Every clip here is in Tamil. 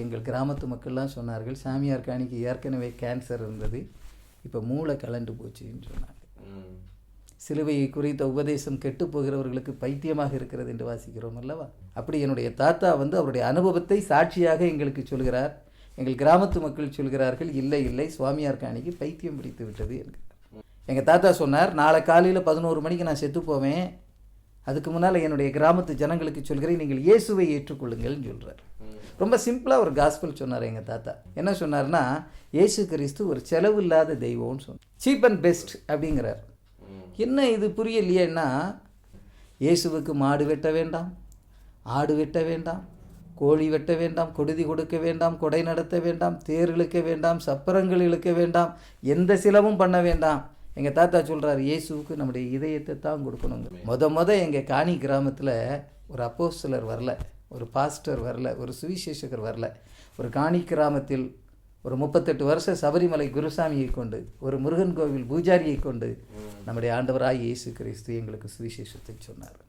எங்கள் கிராமத்து மக்கள்லாம் சொன்னார்கள், சாமியார் காணிக்கு ஏற்கனவே கேன்சர் இருந்தது, இப்போ மூளை கலண்டு போச்சுன்னு சொன்னாங்க. சிலுவையை குறித்த உபதேசம் கெட்டு போகிறவர்களுக்கு பைத்தியமாக இருக்கிறது என்று வாசிக்கிறோம் அல்லவா? அப்படி என்னுடைய தாத்தா அவருடைய அனுபவத்தை சாட்சியாக எங்களுக்கு சொல்கிறார். எங்கள் கிராமத்து மக்கள் சொல்கிறார்கள், இல்லை இல்லை, சுவாமியார் காணிக்கு பைத்தியம் பிடித்து விட்டது என்கிறார். எங்கள் தாத்தா சொன்னார், நாளை காலையில் 11 மணிக்கு நான் செத்து போவேன், அதுக்கு முன்னால் என்னுடைய கிராமத்து ஜனங்களுக்கு சொல்கிறேன், நீங்கள் இயேசுவை ஏற்றுக்கொள்ளுங்கள்னு சொல்கிறார். ரொம்ப சிம்பிளாக ஒரு காஸ்பல் சொன்னார் எங்கள் தாத்தா. என்ன சொன்னார்னா, இயேசு கிறிஸ்து ஒரு செலவு இல்லாத தெய்வம்னு சொன்னார். சீப் அண்ட் பெஸ்ட் அப்படிங்கிறார். என்ன இது புரியலையேன்னா, இயேசுவுக்கு மாடு வெட்ட வேண்டாம், ஆடு வெட்ட வேண்டாம், கோழி வெட்ட வேண்டாம், கொடுதி கொடுக்க வேண்டாம், கொடை நடத்த வேண்டாம், தேர் இழுக்க வேண்டாம், சப்பரங்கள் இழுக்க வேண்டாம், எந்த சிலவும் பண்ண வேண்டாம். எங்கள் தாத்தா சொல்கிறார், இயேசுவுக்கு நம்முடைய இதயத்தை தான் கொடுக்கணுங்க. எங்கள் காணி கிராமத்தில் ஒரு அப்போஸ்தலர் வரல, ஒரு பாஸ்டர் வரல, ஒரு சுவிசேஷகர் வரல. ஒரு காணி கிராமத்தில் ஒரு 38 வருஷ சபரிமலை குருசாமியை கொண்டு, ஒரு முருகன் கோவில் பூஜாரியை கொண்டு நம்முடைய ஆண்டவராய் இயேசு கிறிஸ்து எங்களுக்கு சுவிசேஷத்தை சொன்னார்.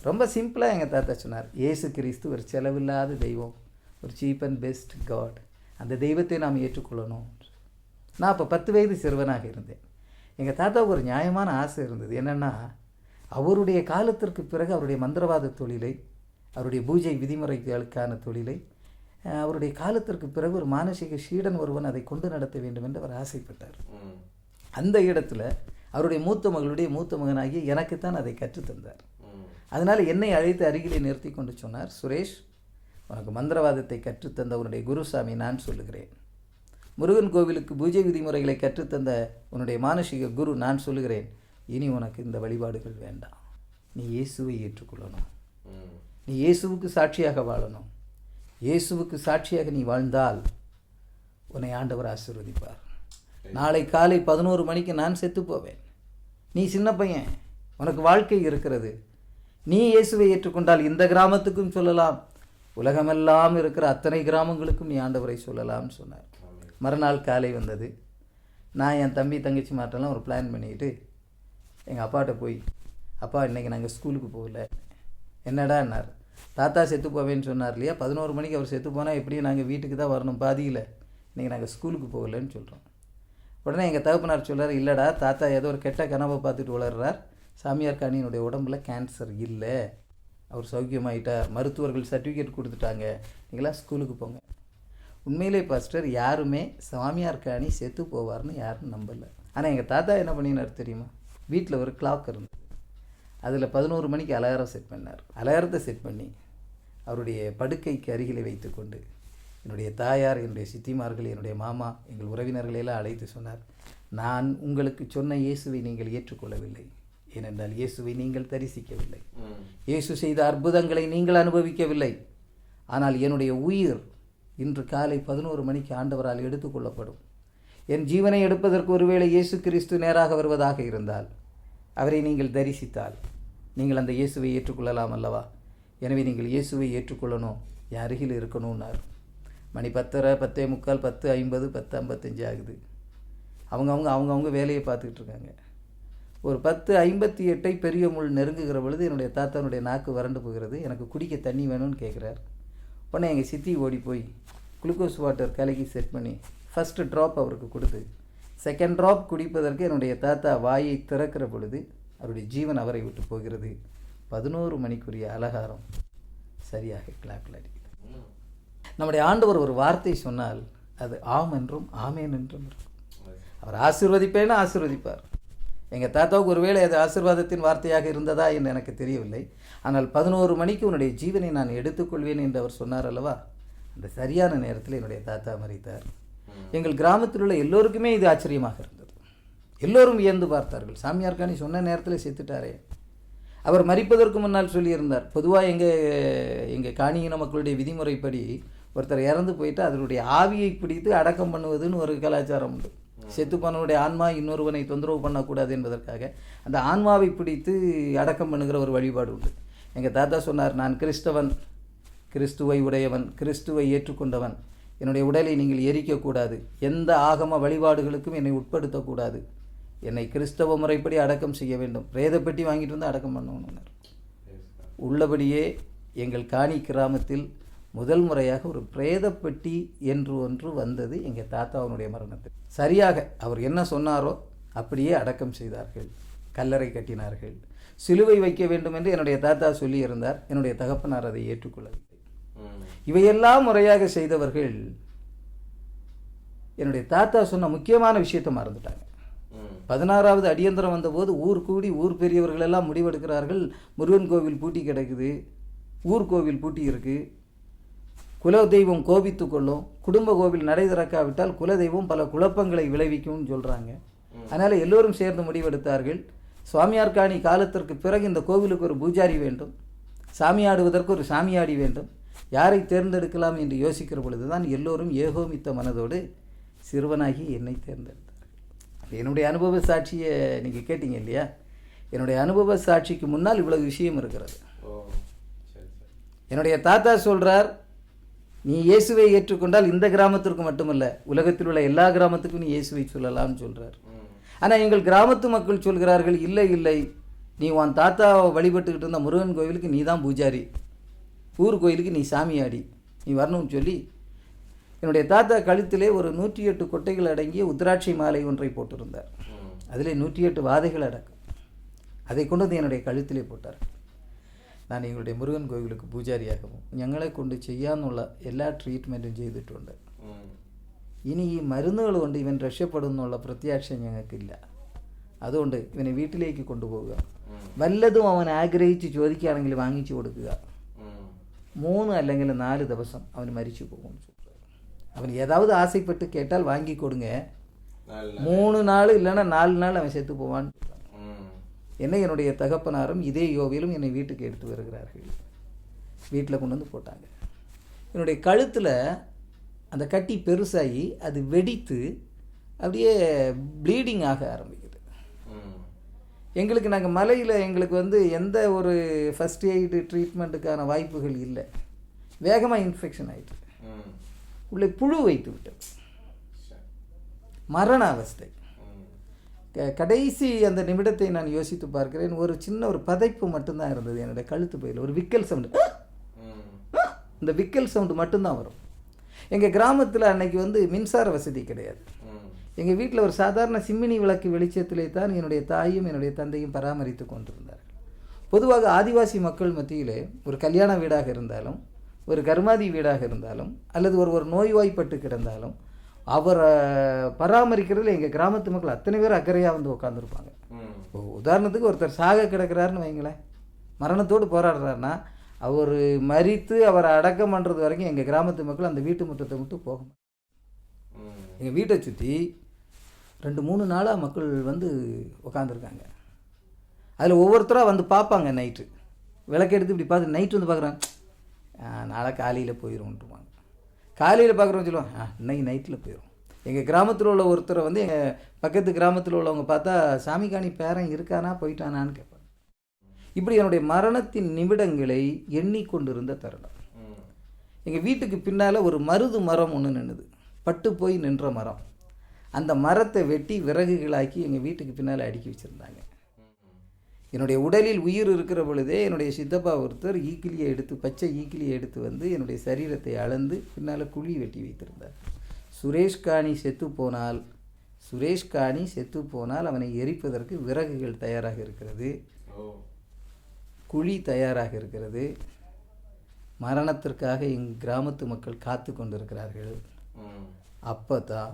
ரொம்ப சிம்பிளாக எங்கள் தாத்தா சொன்னார், இயேசு கிறிஸ்து ஒரு செலவில்லாத தெய்வம், ஒரு சீப் அண்ட் பெஸ்ட் காட், அந்த தெய்வத்தை நாம் ஏற்றுக்கொள்ளணும். நான் அப்போ 10 வயது சிறுவனாக இருந்தேன். எங்கள் தாத்தாவுக்கு ஒரு நியாயமான ஆசை இருந்தது. என்னென்னா, அவருடைய காலத்திற்கு பிறகு அவருடைய மந்திரவாத தொழிலை, அவருடைய பூஜை விதிமுறைகளுக்கான தொழிலை, அவருடைய காலத்திற்கு பிறகு ஒரு மானசீக சீடன் ஒருவன் அதை கொண்டு நடத்த வேண்டும் என்று அவர் ஆசைப்பட்டார். அந்த இடத்துல அவருடைய மூத்த மகளுடைய மூத்த மகனாகிய எனக்குத்தான் அதை கற்றுத்தந்தார். அதனால் என்னை அழைத்து அருகிலே நிறுத்தி கொண்டு சொன்னார், சுரேஷ், உனக்கு மந்திரவாதத்தை கற்றுத்தந்த உன்னுடைய குருசாமி நான் சொல்லுகிறேன், முருகன் கோவிலுக்கு பூஜை விதிமுறைகளை கற்றுத்தந்த உன்னுடைய மானசீக குரு நான் சொல்லுகிறேன், இனி உனக்கு இந்த வழிபாடுகள் வேண்டாம், நீ இயேசுவை ஏற்றுக்கொள்ளணும், நீ இயேசுவுக்கு சாட்சியாக வாழணும், இயேசுவுக்கு சாட்சியாக நீ வாழ்ந்தால் உன்னை ஆண்டவர் ஆசீர்வதிப்பார். நாளை காலை 11 மணிக்கு நான் செத்து போவேன், நீ சின்ன பையன், உனக்கு வாழ்க்கை இருக்கிறது, நீ இயேசுவை ஏற்றுக்கொண்டால் இந்த கிராமத்துக்கும் சொல்லலாம், உலகமெல்லாம் இருக்கிற அத்தனை கிராமங்களுக்கும் நீ ஆண்டவரை சொல்லலாம்னு சொன்னார். மறுநாள் காலை வந்தது. நான் என் தம்பி தங்கச்சி மாட்டெல்லாம் ஒரு பிளான் பண்ணிக்கிட்டு எங்கள் அப்பாட்ட போய், அப்பா இன்றைக்கி நாங்கள் ஸ்கூலுக்கு போகல. என்னடான்னார், தாத்தா செத்து போவேன்னு சொன்னார் இல்லையா, 11 மணிக்கு அவர் செத்து போனால் எப்படியும் நாங்கள் வீட்டுக்கு தான் வரணும் பாதியில், இன்றைக்கி நாங்கள் ஸ்கூலுக்கு போகலன்னு சொல்கிறோம். உடனே எங்கள் தகப்பனார் சொல்கிறார், இல்லைடா, தாத்தா ஏதோ ஒரு கெட்ட கனவை பார்த்துட்டு வளர்றார், சாமியார் காணியினுடைய உடம்புல கேன்சர் இல்லை, அவர் சௌக்கியமாயிட்டார், மருத்துவர்கள் சர்டிஃபிகேட் கொடுத்துட்டாங்க, நீங்களாம் ஸ்கூலுக்கு போங்க. உண்மையிலே பாஸ்டர், யாருமே சாமியார் காணி செத்து போவார்னு யாரும் நம்பலை. ஆனால் எங்கள் தாத்தா என்ன பண்ணினார் தெரியுமா, வீட்டில் ஒரு கிளாக் இருந்தது, அதில் 11 மணிக்கு அலாரம் செட் பண்ணார். அலாரத்தை செட் பண்ணி அவருடைய படுக்கைக்கு அருகிலே வைத்து கொண்டு என்னுடைய தாயார், என்னுடைய சித்திமார்கள், என்னுடைய மாமா, எங்கள் உறவினர்களையெல்லாம் அழைத்து சொன்னார், நான் உங்களுக்கு சொன்ன இயேசுவை நீங்கள் ஏற்றுக்கொள்ளவில்லை, ஏனென்றால் இயேசுவை நீங்கள் தரிசிக்கவில்லை, இயேசு செய்த அற்புதங்களை நீங்கள் அனுபவிக்கவில்லை, ஆனால் என்னுடைய உயிர் இன்று காலை 11 மணிக்கு ஆண்டவரால் எடுத்துக்கொள்ளப்படும். என் ஜீவனை எடுப்பதற்கு ஒருவேளை இயேசு கிறிஸ்து நேராக வருவதாக இருந்தால், அவரை நீங்கள் தரிசித்தால் நீங்கள் அந்த இயேசுவை ஏற்றுக்கொள்ளலாம் அல்லவா? எனவே நீங்கள் இயேசுவை ஏற்றுக்கொள்ளணும், என் அருகில் இருக்கணும்னார். மணி 10:30, 10:45, 10:50, 10:55 ஆகுது. அவங்கவுங்க வேலையை பார்த்துக்கிட்டு இருக்காங்க. ஒரு 10:58 பெரிய முள் நெருங்குகிற பொழுது என்னுடைய தாத்தானுடைய நாக்கு வறண்டு போகிறது. எனக்கு குடிக்க தண்ணி வேணும்னு கேட்குறார். உடனே எங்கள் சித்தி ஓடி போய் குளுக்கோஸ் வாட்டர் கலக்கி செட் பண்ணி ஃபஸ்ட்டு ட்ராப் அவருக்கு கொடுத்து, செகண்ட் ட்ராப் குடிப்பதற்கு என்னுடைய தாத்தா வாயை திறக்கிற பொழுது அவருடைய ஜீவன் அவரை விட்டு போகிறது. 11 மணிக்குரிய அலகாரம் சரியாக கிளாப்பில் அடிக்குது. நம்முடைய ஆண்டவர் ஒரு வார்த்தை சொன்னால் அது ஆம் என்றும் ஆமேன் என்றும் இருக்கும். அவர் ஆசீர்வதிப்பேன்னு ஆசீர்வதிப்பார். எங்கள் தாத்தாவுக்கு ஒருவேளை அது ஆசீர்வாதத்தின் வார்த்தையாக இருந்ததா என்று எனக்கு தெரியவில்லை. ஆனால் 11 மணிக்கு உன்னுடைய ஜீவனை நான் எடுத்துக்கொள்வேன் என்று அவர் சொன்னார் அல்லவா, அந்த சரியான நேரத்தில் என்னுடைய தாத்தா மரித்தார். எங்கள் கிராமத்தில் உள்ள எல்லோருக்குமே இது ஆச்சரியமாக இருந்தது. எல்லோரும் வியந்து பார்த்தார்கள், சாமியார் காணி சொன்ன நேரத்தில் செத்துட்டாரே. அவர் மரிப்பதற்கு முன்னால் சொல்லியிருந்தார், பொதுவாக எங்கள் காணியின மக்களுடைய விதிமுறைப்படி ஒருத்தர் இறந்து போயிட்டு அதனுடைய ஆவியை பிடித்து அடக்கம் பண்ணுவதுன்னு ஒரு கலாச்சாரம் உண்டு. செத்து போனவனுடைய ஆன்மா இன்னொருவனை தொந்தரவு பண்ணக்கூடாது என்பதற்காக அந்த ஆன்மாவை பிடித்து அடக்கம் பண்ணுகிற ஒரு வழிபாடு உண்டு. எங்கள் தாத்தா சொன்னார், நான் கிறிஸ்தவன், கிறிஸ்துவை உடையவன், கிறிஸ்துவை ஏற்றுக்கொண்டவன், என்னுடைய உடலை நீங்கள் எரிக்கக்கூடாது, எந்த ஆகம வழிபாடுகளுக்கும் என்னை உட்படுத்தக்கூடாது, என்னை கிறிஸ்தவ முறைப்படி அடக்கம் செய்ய வேண்டும், பிரேதப்பெட்டி வாங்கிட்டு வந்து அடக்கம் பண்ணணும்னார். உள்ளபடியே எங்கள் காணி கிராமத்தில் முதல் முறையாக ஒரு பிரேதப்பெட்டி என்று ஒன்று வந்தது எங்கள் தாத்தாவுடைய மரணத்தில். சரியாக அவர் என்ன சொன்னாரோ அப்படியே அடக்கம் செய்தார்கள், கல்லறை கட்டினார்கள். சிலுவை வைக்க வேண்டும் என்று என்னுடைய தாத்தா சொல்லியிருந்தார். என்னுடைய தகப்பனார் அதை ஏற்றுக்கொள்ளவில்லை. இவையெல்லாம் முறையாக செய்தவர்கள் என்னுடைய தாத்தா சொன்ன முக்கியமான விஷயத்தை மறந்துட்டாங்க. 16வது அடியந்திரம் வந்தபோது ஊர் கூடி ஊர் பெரியவர்கள் எல்லாம் முடிவெடுக்கிறார்கள். முருகன் கோவில் பூட்டி கிடக்குது, ஊர் கோவில் பூட்டி இருக்குது, குலதெய்வம் கோபித்து கொள்ளும், குடும்ப கோவில் நடை திறக்காவிட்டால் குலதெய்வம் பல குழப்பங்களை விளைவிக்கும்னு சொல்கிறாங்க. அதனால் எல்லோரும் சேர்ந்து முடிவெடுத்தார்கள், சுவாமியார் காணி காலத்திற்கு பிறகு இந்த கோவிலுக்கு ஒரு பூஜாரி வேண்டும், சாமியாடுவதற்கு ஒரு சாமியாடி வேண்டும், யாரை தேர்ந்தெடுக்கலாம் என்று யோசிக்கிற பொழுது தான் எல்லோரும் ஏகோமித்த மனதோடு சிறுவனாகி என்னை தேர்ந்தெடுத்தார்கள். என்னுடைய அனுபவ சாட்சியை நீங்கள் கேட்டீங்க இல்லையா? என்னுடைய அனுபவ சாட்சிக்கு முன்னால் இவ்வளவு விஷயம் இருக்கிறது. என்னுடைய தாத்தா சொல்கிறார், நீ இயேசுவை ஏற்றுக்கொண்டால் இந்த கிராமத்திற்கு மட்டுமல்ல உலகத்தில் உள்ள எல்லா கிராமத்துக்கும் நீ இயேசுவை சொல்லலாம்னு சொல்கிறார். ஆனால் எங்கள் கிராமத்து மக்கள் சொல்கிறார்கள், இல்லை இல்லை, நீ உன் தாத்தாவை வழிபட்டுக்கிட்டு இருந்த முருகன் கோவிலுக்கு நீ தான் பூஜாரி, ஊர் கோயிலுக்கு நீ சாமியாடி, நீ வரணும்னு சொல்லி என்னுடைய தாத்தா கழுத்திலே ஒரு 108 கொட்டைகள் அடங்கிய உத்ராட்சை மாலை ஒன்றை போட்டிருந்தார். அதிலே 108 வாதைகள் அடக்கும். அதை கொண்டு வந்து என்னுடைய கழுத்திலே போட்டார். நான் எங்களுடைய മുരുകൻ കോവിലുക്ക് പൂജാരിയാകും. ഞങ്ങളെ കൊണ്ട് ചെയ്യാനുള്ള എല്ലാ ട്രീറ്റ്മെൻറ്റും ചെയ്തിട്ടുണ്ട്. ഇനി ഈ മരുന്നുകൾ കൊണ്ട് ഇവൻ രക്ഷപ്പെടും എന്നുള്ള പ്രത്യാശ ഞങ്ങൾക്കില്ല. അതുകൊണ്ട് ഇവനെ വീട്ടിലേക്ക് കൊണ്ടുപോവുക, വല്ലതും അവൻ ആഗ്രഹിച്ച് ചോദിക്കുകയാണെങ്കിൽ വാങ്ങിച്ചു കൊടുക്കുക, 3 അല്ലെങ്കിൽ 4 ദിവസം അവൻ മരിച്ചു പോകും. அவன் ஏதாவது ஆசைப்பட்டு கேட்டால் வாங்கி கொடுங்க, 3 நாள் இல்லைன்னா 4 நாள் அவன் செத்து போவான்னு. என்னை என்னுடைய தகப்பனாரும் இதே யோவிலும் என்னை வீட்டுக்கு எடுத்து வருகிறார்கள். வீட்டில் கொண்டு வந்து போட்டாங்க. என்னுடைய கழுத்தில் அந்த கட்டி பெருசாகி அது வெடித்து அப்படியே ப்ளீடிங் ஆக ஆரம்பிக்குது. எங்களுக்கு நாங்கள் மலையில் எங்களுக்கு வந்து எந்த ஒரு ஃபஸ்ட் எய்டு ட்ரீட்மெண்ட்டுக்கான வாய்ப்புகள் இல்லை. வேகமாக இன்ஃபெக்ஷன் ஆகிட்டு உள்ளே புழு வைத்து விட்டது, மரண அவஸ்தை. கடைசி அந்த நிமிடத்தை நான் யோசித்து பார்க்கிறேன். ஒரு சின்ன ஒரு பதைப்பு மட்டும்தான் இருந்தது என்னுடைய கழுத்து பையில், ஒரு விக்கல் சவுண்டு. இந்த விக்கல் சவுண்டு மட்டும்தான் வரும். எங்கள் கிராமத்தில் அன்னைக்கு வந்து மின்சார வசதி கிடையாது. எங்கள் வீட்டில் ஒரு சாதாரண சிம்மினி விளக்கு வெளிச்சத்திலே தான் என்னுடைய தாயும் என்னுடைய தந்தையும் பராமரித்து கொண்டிருந்தார்கள். பொதுவாக ஆதிவாசி மக்கள் மத்தியிலே ஒரு கல்யாண வீடாக இருந்தாலும், ஒரு கர்மாதி வீடாக இருந்தாலும், அல்லது ஒரு நோய்வாய்ப்பட்டு கிடந்தாலும் அவரை பராமரிக்கிறதுல எங்கள் கிராமத்து மக்கள் அத்தனை பேர் அக்கறையாக வந்து உட்காந்துருப்பாங்க. உதாரணத்துக்கு ஒருத்தர் சாக கிடக்கிறாருன்னு வைங்களேன், மரணத்தோடு போராடுறாருன்னா அவர் மரித்து அவரை அடக்கம் பண்ணுறது வரைக்கும் எங்கள் கிராமத்து மக்கள் அந்த வீட்டு முற்றத்தை விட்டு போக மாட்டாங்க. எங்கள் வீட்டை சுற்றி 2-3 நாளாக மக்கள் வந்து உட்காந்துருக்காங்க. அதில் ஒவ்வொருத்தராக வந்து பார்ப்பாங்க. நைட்டு விளக்கெடுத்து இப்படி பார்த்து நைட்டு வந்து பார்க்குறாங்க, நாளை காலையில் போயிடும்ன்ட்டுவாங்க. காலையில் பார்க்குறவங்க சொல்லுவாங்க, இன்னைக்கு நைட்டில் போயிடும். எங்கள் கிராமத்தில் உள்ள ஒருத்தரை வந்து எங்கள் பக்கத்து கிராமத்தில் உள்ளவங்க பார்த்தா சாமிகாணி பேரன் இருக்கானா போயிட்டானான்னு கேட்பாங்க. இப்படி என்னுடைய மரணத்தின் நிமிடங்களை எண்ணிக்கொண்டிருந்த தருணம். எங்கள் வீட்டுக்கு பின்னால் ஒரு மருது மரம் ஒன்று நின்றுது, பட்டு போய் நின்ற மரம். அந்த மரத்தை வெட்டி விறகுகளாக்கி எங்கள் வீட்டுக்கு பின்னால் அடுக்கி வச்சுருந்தாங்க. என்னுடைய உடலில் உயிர் இருக்கிற பொழுதே என்னுடைய சித்தப்பா ஒருத்தர் ஈக்கிலியை எடுத்து, பச்சை ஈக்கிலியை எடுத்து வந்து என்னுடைய சரீரத்தை அளந்து பின்னால் குழி வெட்டி வைத்திருந்தார். சுரேஷ்காணி செத்து போனால் அவனை எரிப்பதற்கு விறகுகள் தயாராக இருக்கிறது, குழி தயாராக இருக்கிறது, மரணத்திற்காக எங்கள் கிராமத்து மக்கள் காத்து கொண்டிருக்கிறார்கள். அப்போ தான்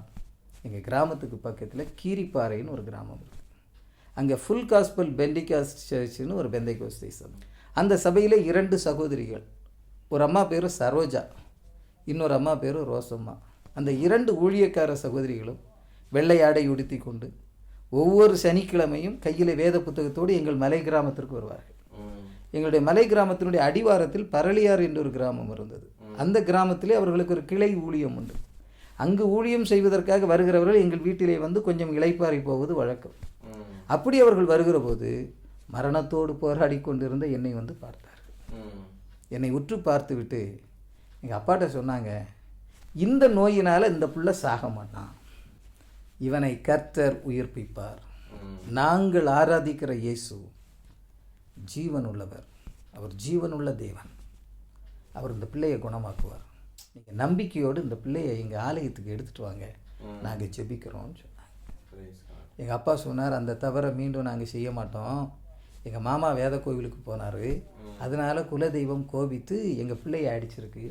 எங்கள் கிராமத்துக்கு பக்கத்தில் கீரிப்பாறைன்னு ஒரு கிராமம் இருக்குது. அங்கே ஃபுல் காஸ்பல் பெண்டிகாஸ்ட் சர்ச்சுன்னு ஒரு பெந்தைகோஸ்தை சபை. அந்த சபையில் 2 சகோதரிகள், ஒரு அம்மா பேர் சரோஜா, இன்னொரு அம்மா பேர் ரோசம்மா. அந்த 2 ஊழியக்கார சகோதரிகளும் வெள்ளை ஆடை உடுத்தி கொண்டு ஒவ்வொரு சனிக்கிழமையும் கையில் வேத புத்தகத்தோடு எங்கள் மலை கிராமத்திற்கு வருவார்கள். எங்களுடைய மலை கிராமத்தினுடைய அடிவாரத்தில் பரளியார் என்ற ஒரு கிராமம் இருந்தது. அந்த கிராமத்திலே அவர்களுக்கு ஒரு கிளை ஊழியம் உண்டு. அங்கு ஊழியம் செய்வதற்காக வருகிறவர்கள் எங்கள் வீட்டிலே வந்து கொஞ்சம் இளைப்பாறி போவது வழக்கம். அப்படி அவர்கள் வருகிற போது மரணத்தோடு போராடி கொண்டிருந்த என்னை வந்து பார்த்தார்கள். என்னை உற்று பார்த்து விட்டு எங்கள் அப்பாட்ட சொன்னாங்க, இந்த நோயினால் இந்த பிள்ளை சாக மாட்டான், இவனை கர்த்தர் உயிர்ப்பிப்பார். நாங்கள் ஆராதிக்கிற இயேசு ஜீவன் உள்ளவர், அவர் ஜீவனுள்ள தேவன். அவர் இந்த பிள்ளையை குணமாக்குவார். நீங்கள் நம்பிக்கையோடு இந்த பிள்ளையை எங்கள் ஆலயத்துக்கு எடுத்துகிட்டு வாங்க, நாங்கள் ஜெபிக்கிறோம்னு சொன்னாங்க. எங்கள் அப்பா சொன்னார், அந்த தவறை மீண்டும் நாங்கள் செய்ய மாட்டோம். எங்கள் மாமா வேத கோவிலுக்கு போனார், அதனால் குலதெய்வம் கோபித்து எங்கள் பிள்ளையை அடிச்சிருக்கு.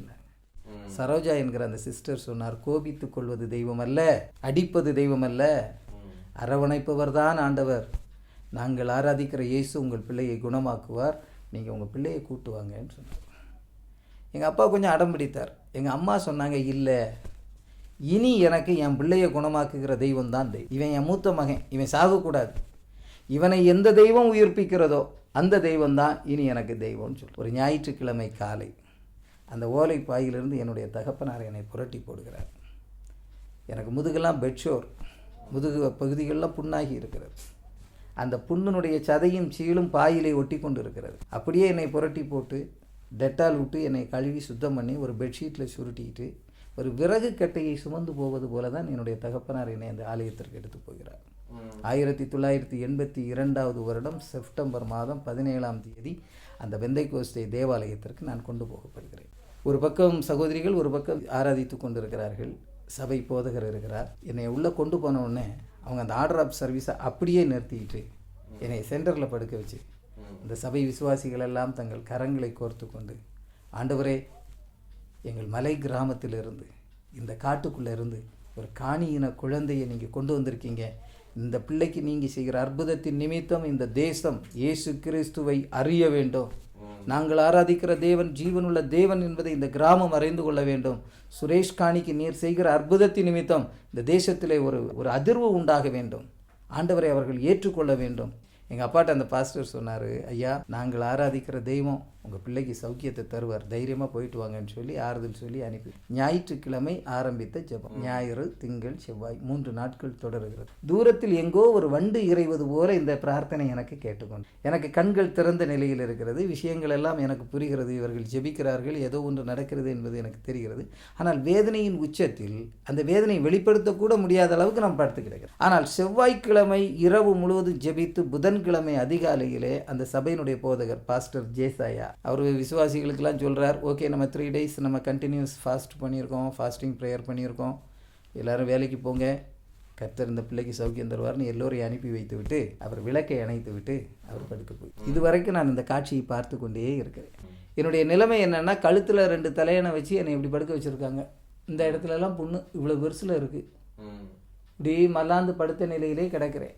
சரோஜா என்கிற அந்த சிஸ்டர் சொன்னார், கோபித்து கொள்வது தெய்வம் அல்ல, அடிப்பது தெய்வம் அல்ல, அரவணைப்பவர் தான் ஆண்டவர். நாங்கள் ஆராதிக்கிற இயேசு உங்கள் பிள்ளையை குணமாக்குவார், நீங்கள் உங்கள் பிள்ளையை கூட்டுவாங்கன்னு சொன்னார். எங்கள் அப்பா கொஞ்சம் அடம் பிடித்தார். எங்கள் அம்மா சொன்னாங்க, இல்லை, இனி எனக்கு என் பிள்ளையை குணமாக்குகிற தெய்வம் தான் தெய்வம். இவன் என் மூத்த மகன், இவன் சாகக்கூடாது. இவனை எந்த தெய்வம் உயிர்ப்பிக்கிறதோ அந்த தெய்வம் தான் இனி எனக்கு தெய்வம்னு சொல்லி ஒரு ஞாயிற்றுக்கிழமை காலை அந்த ஓலை பாயிலிருந்து என்னுடைய தகப்பனார் என்னை புரட்டி போடுகிறார். எனக்கு முதுகெல்லாம் பெட்ஷோர், முதுகு பகுதிகளெலாம் புண்ணாகி இருக்கிறது. அந்த புண்ணினுடைய சதையும் சீலும் பாயிலை ஒட்டி கொண்டு இருக்கிறது. அப்படியே என்னை புரட்டி போட்டு டெட்டால் விட்டு என்னை கழுவி சுத்தம் பண்ணி ஒரு பெட்ஷீட்டில் சுருட்டிக்கிட்டு ஒரு விறகு கட்டையை சுமந்து போவது போல தான் என்னுடைய தகப்பனார் என்னை அந்த ஆலயத்திற்கு எடுத்து போகிறார். 1982 வருடம் செப்டம்பர் மாதம் 17ஆம் தேதி அந்த பெந்தைக்கோஸ்தே தேவாலயத்திற்கு நான் கொண்டு போகப்படுகிறேன். ஒரு பக்கம் சகோதரிகள் ஒரு பக்கம் ஆராதித்து கொண்டிருக்கிறார்கள், சபை போதகர் இருக்கிறார். என்னை உள்ளே கொண்டு போன உடனே அவங்க அந்த ஆர்டர் ஆஃப் சர்வீஸை அப்படியே நிறுத்திக்கிட்டு என்னை சென்டரில் படுக்க வச்சு இந்த சபை விசுவாசிகள் எல்லாம் தங்கள் கரங்களை கோர்த்து கொண்டு, ஆண்டவரே, எங்கள் மலை கிராமத்திலிருந்து இந்த காட்டுக்குள்ளே இருந்து ஒரு காணியின குழந்தையை நீங்கள் கொண்டு வந்திருக்கீங்க. இந்த பிள்ளைக்கு நீங்கள் செய்கிற அற்புதத்தின் நிமித்தம் இந்த தேசம் இயேசு கிறிஸ்துவை அறிய வேண்டும். நாங்கள் ஆராதிக்கிற தேவன் ஜீவனுள்ள தேவன் என்பதை இந்த கிராமம் அறிந்து கொள்ள வேண்டும். சுரேஷ் காணிக்கு நீர் செய்கிற அற்புதத்தின் நிமித்தம் இந்த தேசத்திலே ஒரு அதிர்வு உண்டாக வேண்டும். ஆண்டவரை அவர்கள் ஏற்றுக்கொள்ள வேண்டும். எங்கள் அப்பாட்ட அந்த பாஸ்டர் சொன்னார், ஐயா, நாங்கள் ஆராதிக்கிற தெய்வம் உங்கள் பிள்ளைக்கு சௌக்கியத்தை தருவார், தைரியமாக போயிட்டு வாங்கன்னு சொல்லி ஆறுதல் சொல்லி அனுப்பி ஞாயிற்றுக்கிழமை ஆரம்பித்த ஜெபம் ஞாயிறு, திங்கள், செவ்வாய் 3 நாட்கள் தொடருகிறது. தூரத்தில் எங்கோ ஒரு வண்டு இறைவது போல இந்த பிரார்த்தனை எனக்கு கேட்டுக்கொண்டு எனக்கு கண்கள் திறந்த நிலையில் இருக்கிறது. விஷயங்கள் எல்லாம் எனக்கு புரிகிறது. இவர்கள் ஜெபிக்கிறார்கள், ஏதோ ஒன்று நடக்கிறது என்பது எனக்கு தெரிகிறது. ஆனால் வேதனையின் உச்சத்தில் அந்த வேதனையை வெளிப்படுத்தக்கூட முடியாத அளவுக்கு நாம் படுத்து கிடக்கிறோம். ஆனால் செவ்வாய்க்கிழமை இரவு முழுவதும் ஜெபித்து புதன்கிழமை அதிகாலையிலே அந்த சபையினுடைய போதகர் பாஸ்டர் ஜேசாயா அவர் விசுவாசிகளுக்கெல்லாம் சொல்கிறார், ஓகே, நம்ம 3 days நம்ம கண்டினியூஸ் ஃபாஸ்ட் பண்ணியிருக்கோம், ஃபாஸ்டிங் ப்ரேயர் பண்ணியிருக்கோம், எல்லோரும் வேலைக்கு போங்க, கர்த்தர் இந்த பிள்ளைக்கு சௌக்கியம் தருவார்னு எல்லோரையும் அனுப்பி வைத்து விட்டு அவர் விளக்கை அணைத்து விட்டு அவர் படுத்து போய் இதுவரைக்கும் நான் இந்த காட்சியை பார்த்து கொண்டே இருக்கிறேன். என்னுடைய நிலைமை என்னென்னா, கழுத்தில் 2 தலையணை வச்சு என்னை இப்படி படுக்க வச்சுருக்காங்க. இந்த இடத்துலலாம் புண்ணு இவ்வளோ பெருசில் இருக்குது. இப்படி மல்லாந்து படுத்த நிலையிலே கிடக்கிறேன்.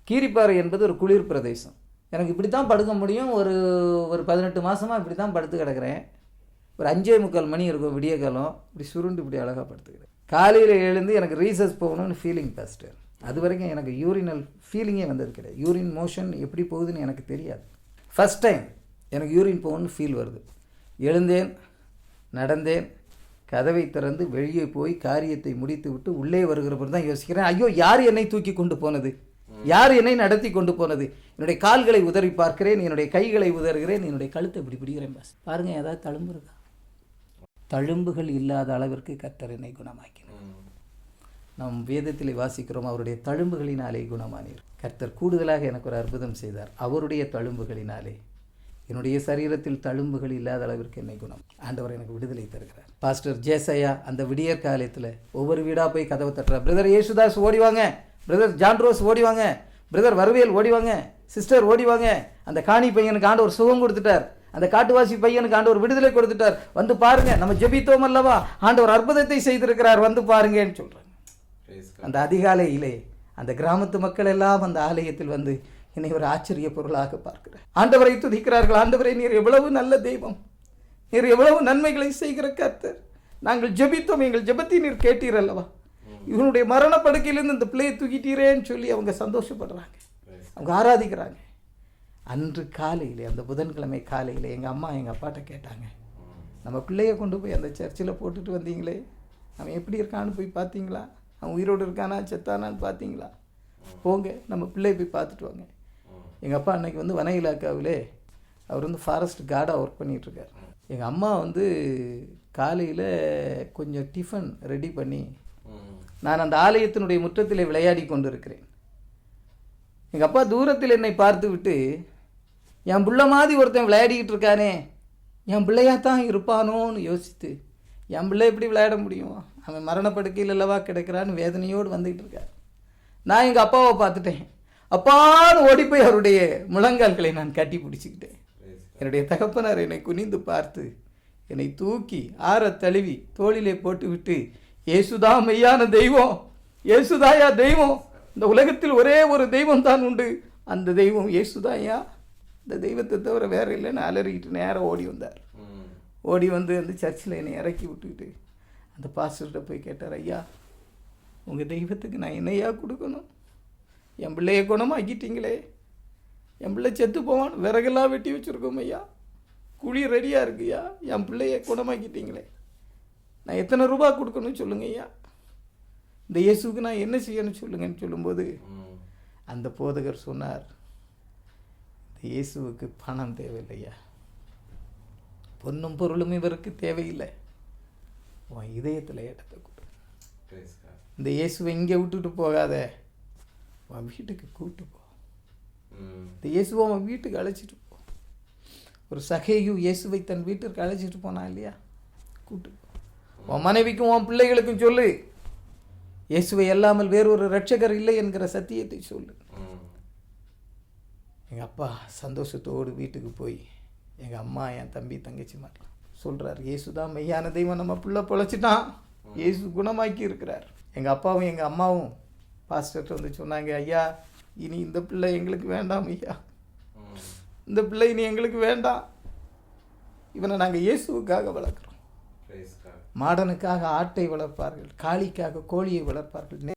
கீரிப்பாறை என்பது ஒரு குளிர் பிரதேசம். எனக்கு இப்படி தான் படுக்க முடியும். ஒரு 18 மாதமாக இப்படி தான் படுத்து கிடக்கிறேன். ஒரு 5:45 மணி இருக்கும் விடிய காலம். இப்படி சுருண்டு இப்படி அழகாக படுத்துக்கிறேன். காலையில் எழுந்து எனக்கு ரீசர்ச் போகணும்னு ஃபீலிங் பாஸ்டர். அது வரைக்கும் எனக்கு யூரினல் ஃபீலிங்கே வந்தது கிடையாது. யூரின் மோஷன் எப்படி போகுதுன்னு எனக்கு தெரியாது. ஃபஸ்ட் டைம் எனக்கு யூரின் போகணும்னு ஃபீல் வருது. எழுந்தேன், நடந்தேன், கதவை திறந்து வெளியே போய் காரியத்தை முடித்து விட்டு உள்ளே வருகிறப்ப தான் யோசிக்கிறேன், ஐயோ, யார் என்னை தூக்கி கொண்டு போனது, யார் என்னை நடத்தி கொண்டு போனது. என்னுடைய கால்களை உதறி பார்க்கிறேன், என்னுடைய கைகளை உதறுகிறேன், என்னுடைய கழுத்தை இப்படி பிடிக்கிறேன். பாஸ் பாருங்க, ஏதாவது தழும்பு இருக்கா? தழும்புகள் இல்லாத அளவிற்கு கர்த்தர் என்னை குணமாக்கினார். நாம் வேதத்தில் வாசிக்கிறோம், அவருடைய தழும்புகளினாலே குணமானீர். கர்த்தர் கூடுதலாக எனக்கு ஒரு அற்புதம் செய்தார். அவருடைய தழும்புகளினாலே என்னுடைய சரீரத்தில் தழும்புகள் இல்லாத அளவிற்கு என்னை குணம். ஆண்டவர் எனக்கு விடுதலை தருகிறார். பாஸ்டர் ஜேசையா அந்த விடியற் காலத்தில் ஒவ்வொரு வீடாக போய் கதவை தட்டுறார். பிரதர் யேசுதாஸ் ஓடிவாங்க, பிரதர் ஜான்ரோஸ் ஓடிவாங்க, பிரதர் வருவேல் ஓடிவாங்க, சிஸ்டர் ஓடிவாங்க, அந்த காணி பையனுக்கு ஆண்டவர் சுகம் கொடுத்துட்டார், அந்த காட்டுவாசி பையனுக்கு ஆண்டவர் விடுதலை கொடுத்துட்டார், வந்து பாருங்க, நம்ம ஜெபித்தோம் அல்லவா, ஆண்டவர் அற்புதத்தை செய்திருக்கிறார், வந்து பாருங்கன்னு சொல்றாங்க. அந்த அதிகாலையிலே அந்த கிராமத்து மக்கள் எல்லாம் அந்த ஆலயத்தில் வந்து என்னை ஒரு ஆச்சரிய பொருளாக பார்க்கிறார். ஆண்டவரை துதிக்கிறார்கள். ஆண்டவரை, நீர் எவ்வளவு நல்ல தெய்வம், நீர் எவ்வளவு நன்மைகளை செய்கிற கர்த்தர், நாங்கள் ஜெபித்தோம், எங்கள் ஜெபத்தை நீர் கேட்டீர் அல்லவா, இவனுடைய மரண படுக்கையிலேருந்து இந்த பிள்ளையை தூக்கிட்டீரேன்னு சொல்லி அவங்க சந்தோஷப்படுறாங்க, அவங்க ஆராதிக்கிறாங்க. அன்று காலையில், அந்த புதன்கிழமை காலையில் எங்கள் அம்மா எங்கள் அப்பாட்ட கேட்டாங்க, நம்ம பிள்ளையை கொண்டு போய் அந்த சர்ச்சில் போட்டுட்டு வந்தீங்களே, அவன் எப்படி இருக்கான்னு போய் பார்த்தீங்களா, அவன் உயிரோடு இருக்கானா செத்தானான்னு பார்த்தீங்களா, போங்க நம்ம பிள்ளையை போய் பார்த்துட்டு வாங்க. எங்கள் அப்பா அன்னைக்கு வந்து வன இலாக்காவிலே அவர் வந்து ஃபாரஸ்ட் கார்டாக ஒர்க் பண்ணிகிட்ருக்கார். எங்கள் அம்மா வந்து காலையில் கொஞ்சம் டிஃபன் ரெடி பண்ணி நான் அந்த ஆலயத்தினுடைய முற்றத்திலே விளையாடி கொண்டு இருக்கிறேன். எங்கள் அப்பா தூரத்தில் என்னை பார்த்து விட்டு, என் புள்ள மாதிரி ஒருத்தன் விளையாடிக்கிட்டு இருக்கானே, என் பிள்ளையாத்தான் இருப்பானோன்னு யோசித்து, என் பிள்ளை எப்படி விளையாட முடியும், அவன் மரணப்படுக்கையில் அல்லவா கிடக்கிறான்னு வேதனையோடு வந்துக்கிட்டு இருக்கார். நான் எங்கள் அப்பாவை பார்த்துட்டேன். அப்பான்னு ஓடி போய் அவருடைய முழங்கால்களை நான் கட்டி பிடிச்சிக்கிட்டேன். என்னுடைய தகப்பனார் என்னை குனிந்து பார்த்து என்னை தூக்கி ஆற தழுவி தோளிலே போட்டுவிட்டு, இயேசுதா மெய்யான தெய்வம், இயேசுதாயா தெய்வம், இந்த உலகத்தில் ஒரே ஒரு தெய்வம் தான் உண்டு, அந்த தெய்வம் இயேசுதாயா, இந்த தெய்வத்தை தவிர வேற இல்லைன்னு அலறிக்கிட்டு நேராக ஓடி வந்தார். ஓடி வந்து அந்த சர்ச்சில் என்னை இறக்கி விட்டுக்கிட்டு அந்த பாஸ்டர்கிட்ட போய் கேட்டார், ஐயா உங்கள் தெய்வத்துக்கு நான் என்னையா கொடுக்கணும், என் பிள்ளைய குணமாக்கிட்டீங்களே, என் பிள்ளை செத்து போவான், விறகெல்லாம் வெட்டி வச்சுருக்கோம் ஐயா, குழி ரெடியாக இருக்குய்யா, என் பிள்ளைய குணமாக்கிட்டீங்களே, நான் எத்தனை ரூபா கொடுக்கணும்னு சொல்லுங்க ஐயா, இந்த இயேசுக்கு நான் என்ன செய்யணும்னு சொல்லுங்கன்னு சொல்லும்போது அந்த போதகர் சொன்னார், இந்த இயேசுவுக்கு பணம் தேவையில்லையா, பொன்னும் பொருளும் இவருக்கு தேவையில்லை, உன் இதயத்தில் இடத்தை கொடு, இந்த இயேசுவை இங்கே விட்டுட்டு போகாத, உன் வீட்டுக்கு கூட்டு போ, இந்த இயேசுவை அவன் வீட்டுக்கு அழைச்சிட்டு போ. ஒரு சகேயு இயேசுவை தன் வீட்டிற்கு அழைச்சிட்டு போனான் இல்லையா, கூட்டு போ. உன் மனைவிக்கும் உன் பிள்ளைகளுக்கும் சொல்லு, இயேசுவை அல்லாமல் வேறொரு இரட்சகர் இல்லை என்கிற சத்தியத்தை சொல்லு. எங்கள் அப்பா சந்தோஷத்தோடு வீட்டுக்கு போய் எங்கள் அம்மா என் தம்பி தங்கச்சி மாட்டலாம் சொல்கிறார், இயேசுதான் மெய்யான தெய்வம், நம்ம பிள்ளை பொழைச்சிட்டான், இயேசு குணமாக்கி இருக்கிறார். எங்கள் அப்பாவும் எங்கள் அம்மாவும் பாஸ்டர்கிட்ட வந்து சொன்னாங்க, ஐயா இனி இந்த பிள்ளை எங்களுக்கு வேண்டாம் ஐயா, இந்த பிள்ளை இனி எங்களுக்கு வேண்டாம், இவனை நாங்கள் இயேசுவுக்காக வளர்க்குறோம். மாடனுக்காக ஆட்டை வளர்ப்பார்கள், காளிக்காக கோழியை வளர்ப்பார்கள்.